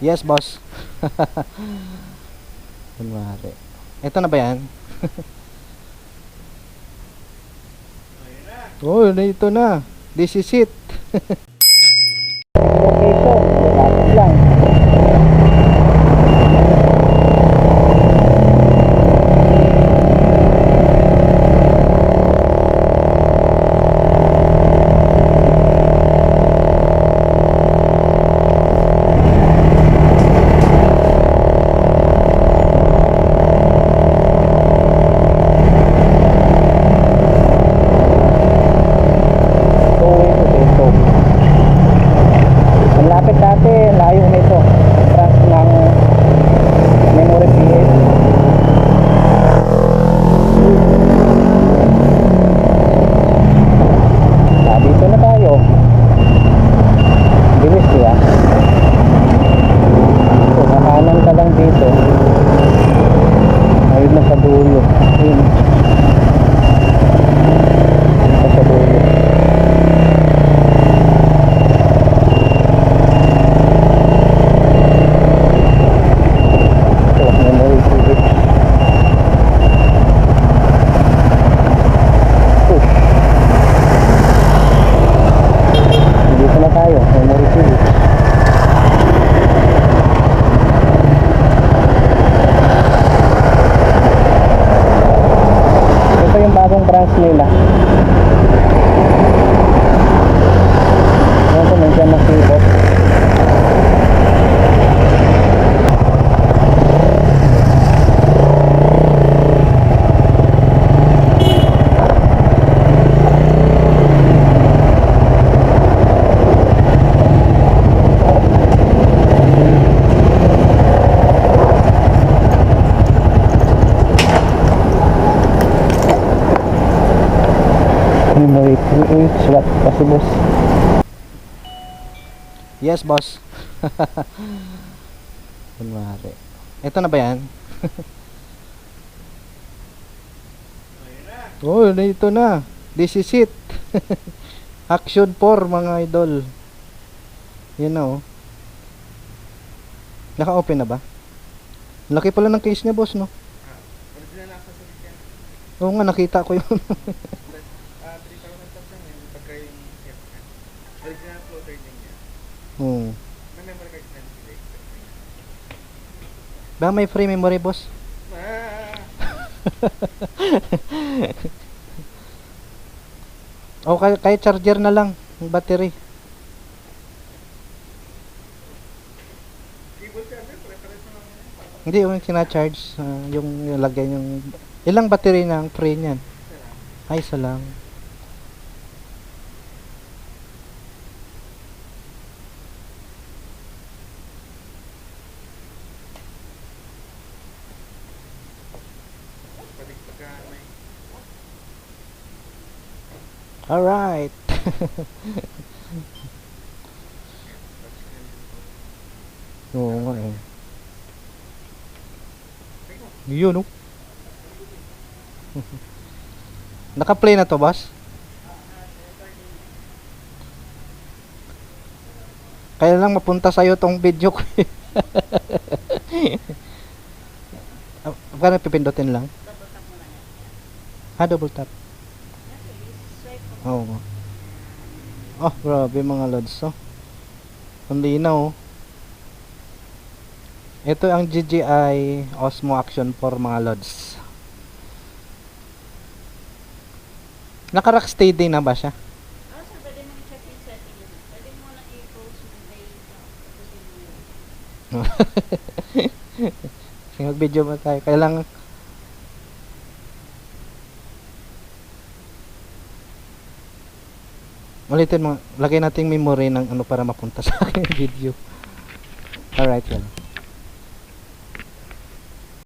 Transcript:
Yes, boss. Kunwari. Ito na ba yan? Oh, ito na. This is it. Location, lapit lang. Branch nila. Ayan po, nandiyan makibot. Memory 3H, what kasi boss? Yes, boss. Kunwari. Ito na ba yan? Oh, ito na. This is it. Action 4 mga idol. Yan na oh. Naka-open na ba? Laki pala ng case niya, boss, no? Oo nga, nakita ko yun. May memory card na sila. Ba may free memory, boss? O kaya charger na lang, yung battery. Cable charger, preference na lang. Hindi, yung sina-charge, yung lagay yung ilang battery na ang free niyan? Ay, isa lang. Alright. Oo nga eh. Yun oh. Naka-play na to, boss? Kaya lang mapunta sa'yo tong video ko eh. Parang pipindutin lang. Double tap. Oo. Oh, grabe mga lods, oh. Ang linaw, oh. Ito ang GGI Osmo Action 4 mga lods. Naka-rock steady na ba siya? Oh, sir, pwede mo i-check yung setting. Pwede mo na i-post mo day. Mag-video ba tayo? Kailangan ulitin mo, lagay nating memory ng ano para mapunta sa aking video. Alright, well.